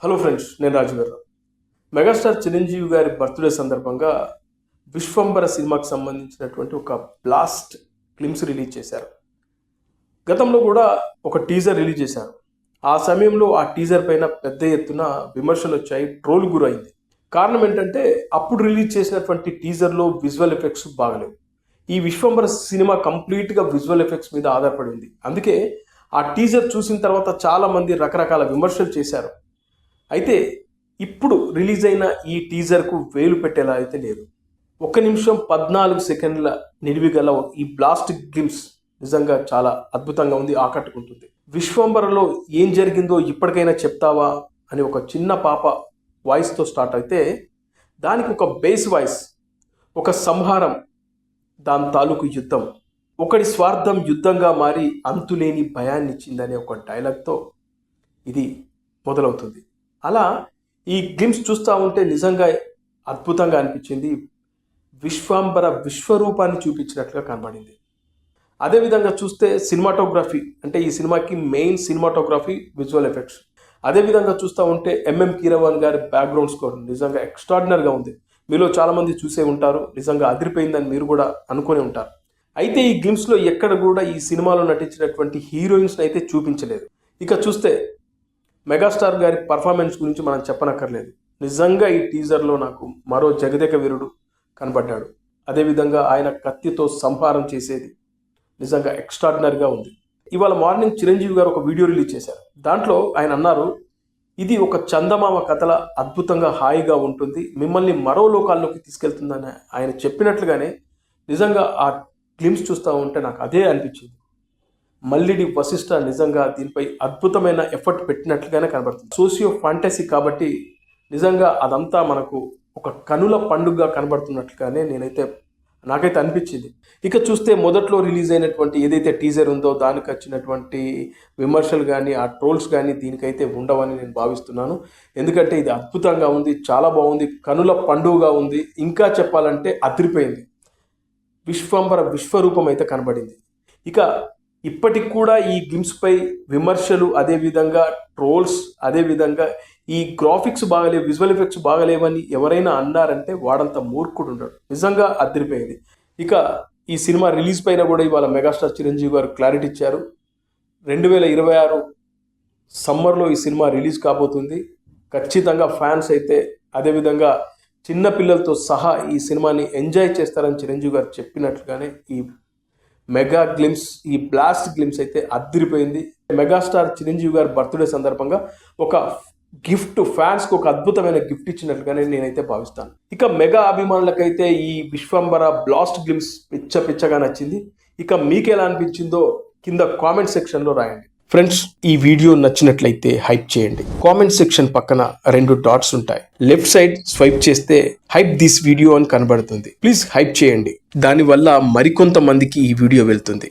Hello friends, నేను రాజు గారు. Megastar Chiranjeevi గారి బర్త్డే సందర్భంగా విశ్వంబర సినిమాకి సంబంధించినటువంటి ఒక బ్లాస్ట్ క్లిమ్స్ రిలీజ్ చేశారు. గతంలో కూడా ఒక టీజర్ రిలీజ్ చేశారు. ఆ సమయంలో ఆ టీజర్ పైన పెద్ద ఎత్తున విమర్శలు వచ్చాయి, ట్రోల్ గురైంది. కారణం ఏంటంటే అప్పుడు రిలీజ్ చేసినటువంటి టీజర్లో విజువల్ ఎఫెక్ట్స్ బాగలేవు. ఈ విశ్వంబర సినిమా కంప్లీట్గా విజువల్ ఎఫెక్ట్స్ మీద ఆధారపడింది. అందుకే ఆ టీజర్ చూసిన తర్వాత చాలామంది రకరకాల విమర్శలు చేశారు. అయితే ఇప్పుడు రిలీజ్ అయిన ఈ టీజర్కు వేలు పెట్టేలా అయితే లేదు. 1 నిమిషం 14 సెకండ్ల నిడివి గల ఈ బ్లాస్ట్ గ్లిమ్స్ నిజంగా చాలా అద్భుతంగా ఉంది, ఆకట్టుకుంటుంది. విశ్వంబరలో ఏం జరిగిందో ఇప్పటికైనా చెప్తావా అని ఒక చిన్న పాప వాయిస్తో స్టార్ట్ అయితే దానికి ఒక బేస్ వాయిస్, ఒక సంహారం, దాని తాలూకు యుద్ధం, ఒకటి స్వార్థం యుద్ధంగా మారి అంతులేని భయాన్ని ఇచ్చిందనే ఒక డైలాగ్తో ఇది మొదలవుతుంది. అలా ఈ గ్లిమ్స్ చూస్తూ ఉంటే నిజంగా అద్భుతంగా అనిపించింది. విశ్వంబర విశ్వరూపాన్ని చూపించినట్లుగా కనబడింది. అదేవిధంగా చూస్తే సినిమాటోగ్రఫీ, అంటే ఈ సినిమాకి మెయిన్ సినిమాటోగ్రఫీ, విజువల్ ఎఫెక్ట్స్. అదేవిధంగా చూస్తూ ఉంటే ఎంఎం కీరవాణి గారి బ్యాక్గ్రౌండ్ స్కోర్ నిజంగా ఎక్స్ట్రాడినరీగా ఉంది. మీలో చాలామంది చూసే ఉంటారు, నిజంగా అదిరిపోయిందని మీరు కూడా అనుకునే ఉంటారు. అయితే ఈ గ్లిమ్స్లో ఎక్కడ కూడా ఈ సినిమాలో నటించినటువంటి హీరోయిన్స్ని అయితే చూపించలేదు. ఇక చూస్తే మెగాస్టార్ గారి పర్ఫార్మెన్స్ గురించి మనం చెప్పనక్కర్లేదు. నిజంగా ఈ టీజర్లో నాకు మరో జగదేక వీరుడు కనబడ్డాడు. అదేవిధంగా ఆయన కత్తితో సంహారం చేసేది నిజంగా ఎక్స్ట్రాడినరీగా ఉంది. ఇవాళ మార్నింగ్ చిరంజీవి గారు ఒక వీడియో రిలీజ్ చేశారు. దాంట్లో ఆయన అన్నారు, ఇది ఒక చందమామ కథల అద్భుతంగా హాయిగా ఉంటుంది, మిమ్మల్ని మరో లోకాల్లోకి తీసుకెళ్తుందని ఆయన చెప్పినట్లుగానే నిజంగా ఆ గ్లిమ్స్ చూస్తూ ఉంటే నాకు అదే అనిపించింది. మల్లిడి వశిష్ఠ నిజంగా దీనిపై అద్భుతమైన ఎఫర్ట్ పెట్టినట్లుగానే కనబడుతుంది. సోషియో ఫాంటసీ కాబట్టి నిజంగా అదంతా మనకు ఒక కనుల పండుగగా కనబడుతున్నట్లుగానే నాకైతే అనిపించింది. ఇక చూస్తే మొదట్లో రిలీజ్ అయినటువంటి ఏదైతే టీజర్ ఉందో దానికి వచ్చినటువంటి విమర్శలు కానీ ఆ ట్రోల్స్ కానీ దీనికైతే ఉండవని నేను భావిస్తున్నాను. ఎందుకంటే ఇది అద్భుతంగా ఉంది, చాలా బాగుంది, కనుల పండుగగా ఉంది. ఇంకా చెప్పాలంటే అదిరిపోయింది. విశ్వంబర విశ్వరూపం అయితే కనబడింది. ఇక ఇప్పటికి కూడా ఈ గ్లిమ్స్పై విమర్శలు, అదేవిధంగా ట్రోల్స్, అదేవిధంగా ఈ గ్రాఫిక్స్ బాగలేవు, విజువల్ ఎఫెక్ట్స్ బాగలేవని ఎవరైనా అన్నారంటే వాడంత మూర్ఖుడు ఉండడు. నిజంగా అదిరిపోయింది. ఇక ఈ సినిమా రిలీజ్ పైన కూడా ఇవాళ మెగాస్టార్ చిరంజీవి గారు క్లారిటీ ఇచ్చారు. 2026 సమ్మర్లో ఈ సినిమా రిలీజ్ కాబోతుంది. ఖచ్చితంగా ఫ్యాన్స్ అయితే, అదేవిధంగా చిన్న పిల్లలతో సహా ఈ సినిమాని ఎంజాయ్ చేస్తారని చిరంజీవి గారు చెప్పినట్లుగానే ఈ మెగా గ్లిమ్స్, ఈ బ్లాస్ట్ గ్లిమ్స్ అయితే అదిరిపోయింది. మెగాస్టార్ చిరంజీవి గారి బర్త్డే సందర్భంగా ఒక గిఫ్ట్, ఫ్యాన్స్కి ఒక అద్భుతమైన గిఫ్ట్ ఇచ్చినట్లుగానే నేనైతే భావిస్తాను. ఇక మెగా అభిమానులకైతే ఈ విశ్వంబర బ్లాస్ట్ గ్లిమ్స్ పిచ్చగా నచ్చింది. ఇక మీకు ఎలా అనిపించిందో కింద కామెంట్ సెక్షన్లో రాయండి. ఫ్రెండ్స్, ఈ వీడియో నచ్చినట్లయితే హైప్ చేయండి. కామెంట్ సెక్షన్ పక్కన 2 డాట్స్ ఉంటాయి. లెఫ్ట్ సైడ్ స్వైప్ చేస్తే హైప్ దిస్ వీడియో అని కనబడుతుంది. ప్లీజ్ హైప్ చేయండి. దానివల్ల మరికొంతమందికి ఈ వీడియో వెళ్తుంది.